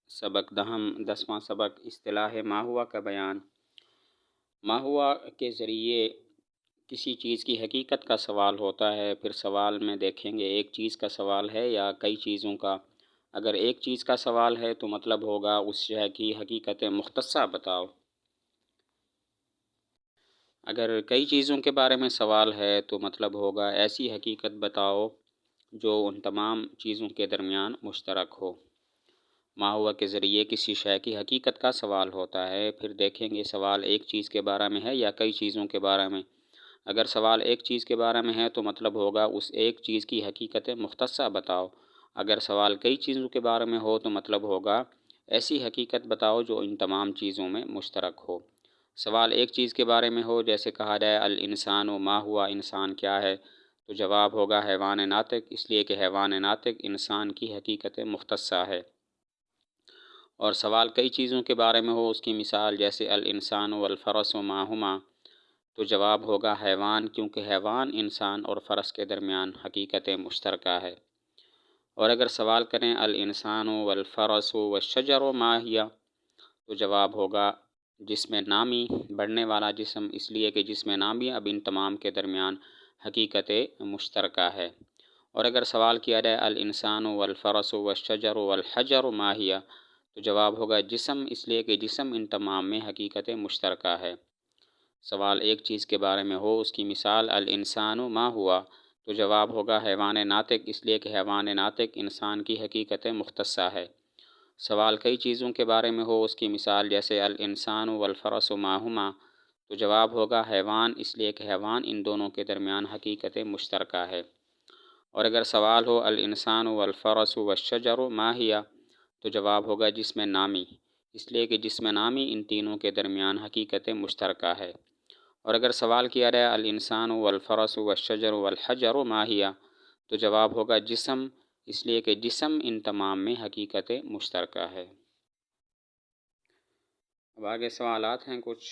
سبق دہم 10واں سبق اصطلاح ما ہوا کا بیان۔ ما ہوا کے ذریعے کسی چیز کی حقیقت کا سوال ہوتا ہے۔ پھر سوال میں دیکھیں گے ایک چیز کا سوال ہے یا کئی چیزوں کا۔ اگر ایک چیز کا سوال ہے تو مطلب ہوگا اس شے کی حقیقت مختصہ بتاؤ۔ اگر کئی چیزوں کے بارے میں سوال ہے تو مطلب ہوگا ایسی حقیقت بتاؤ جو ان تمام چیزوں کے درمیان مشترک ہو۔ ما ہوا کے ذریعے کسی شے کی حقیقت کا سوال ہوتا ہے۔ پھر دیکھیں گے سوال ایک چیز کے بارے میں ہے یا کئی چیزوں کے بارے میں۔ اگر سوال ایک چیز کے بارے میں ہے تو مطلب ہوگا اس ایک چیز کی حقیقت مختصہ بتاؤ۔ اگر سوال کئی چیزوں کے بارے میں ہو تو مطلب ہوگا ایسی حقیقت بتاؤ جو ان تمام چیزوں میں مشترک ہو۔ سوال ایک چیز کے بارے میں ہو جیسے کہا جائے الانسان ما ہوا، انسان کیا ہے، تو جواب ہوگا حیوان ناطق، اس لیے کہ حیوان ناطق انسان کی حقیقت مختصہ ہے۔ اور سوال کئی چیزوں کے بارے میں ہو، اس کی مثال جیسے الانسان والفرس ما ہما، تو جواب ہوگا حیوان، کیونکہ حیوان انسان اور فرس کے درمیان حقیقت مشترکہ ہے۔ اور اگر سوال کریں الانسان والفرس والشجر ما ہی، تو جواب ہوگا جسم نامی، بڑھنے والا جسم، اس لیے کہ جسم نامی اب ان تمام کے درمیان حقیقت مشترکہ ہے۔ اور اگر سوال کیا جائے الانسان والفرس والشجر والحجر ما ہی، تو جواب ہوگا جسم، اس لیے کہ جسم ان تمام میں حقیقت مشترکہ ہے۔ سوال ایک چیز کے بارے میں ہو، اس کی مثال الانسان ما ہوا، تو جواب ہوگا حیوان ناطق، اس لیے کہ حیوان ناطق انسان کی حقیقت مختصہ ہے۔ سوال کئی چیزوں کے بارے میں ہو، اس کی مثال جیسے الانسان والفرس ما ہما، تو جواب ہوگا حیوان، اس لیے کہ حیوان ان دونوں کے درمیان حقیقت مشترکہ ہے۔ اور اگر سوال ہو الانسان والفرس والشجر ما ہی، تو جواب ہوگا جسم نامی، اس لیے کہ جسم نامی ان تینوں کے درمیان حقیقت مشترکہ ہے۔ اور اگر سوال کیا جائے الانسان والفرس والشجر والحجر ما ہی، تو جواب ہوگا جسم، اس لیے کہ جسم ان تمام میں حقیقت مشترکہ ہے۔ اب آگے سوالات ہیں کچھ۔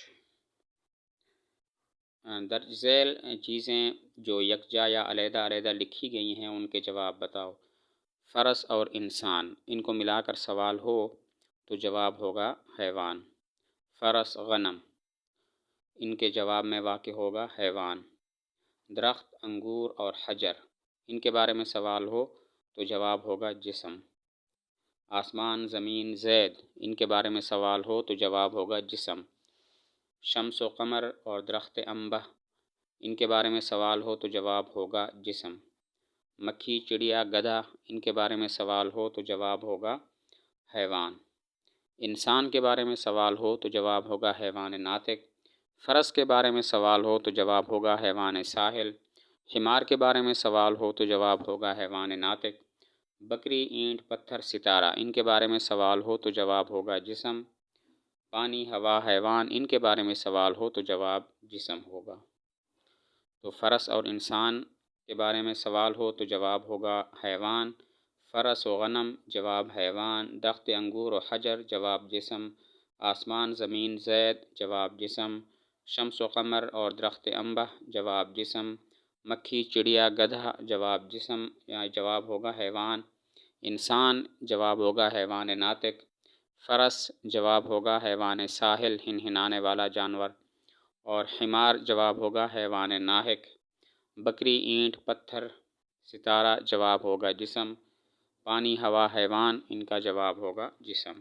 درج ذیل چیزیں جو یکجا یا علیحدہ علیحدہ لکھی گئی ہیں ان کے جواب بتاؤ۔ فرس اور انسان، ان کو ملا کر سوال ہو تو جواب ہوگا حیوان۔ فرس غنم، ان کے جواب میں واقع ہوگا حیوان۔ درخت انگور اور حجر، ان کے بارے میں سوال ہو تو جواب ہوگا جسم۔ آسمان زمین زید، ان کے بارے میں سوال ہو تو جواب ہوگا جسم۔ شمس و قمر اور درخت انبہ، ان کے بارے میں سوال ہو تو جواب ہوگا جسم۔ مکھی چڑیا گدھا، ان کے بارے میں سوال ہو تو جواب ہوگا حیوان۔ انسان کے بارے میں سوال ہو تو جواب ہوگا حیوان ناطق۔ فرس کے بارے میں سوال ہو تو جواب ہوگا حیوان ساحل۔ حمار کے بارے میں سوال ہو تو جواب ہوگا حیوان ناطق۔ بکری اینٹ پتھر ستارہ، ان کے بارے میں سوال ہو تو جواب ہوگا جسم۔ پانی ہوا حیوان، ان کے بارے میں سوال ہو تو جواب جسم ہوگا۔ تو فرس اور انسان کے بارے میں سوال ہو تو جواب ہوگا حیوان۔ فرس و غنم، جواب حیوان۔ درخت انگور و حجر، جواب جسم۔ آسمان زمین زید، جواب جسم۔ شمس و قمر اور درخت انبہ، جواب جسم۔ مکھی چڑیا گدھا، جواب جسم یا جواب ہوگا حیوان۔ انسان، جواب ہوگا حیوان ناطق۔ فرس، جواب ہوگا حیوان ساحل ہنہنانے والا جانور۔ اور حمار، جواب ہوگا حیوان ناحق۔ بکری اینٹ پتھر ستارہ، جواب ہوگا جسم۔ پانی ہوا حیوان، ان کا جواب ہوگا جسم۔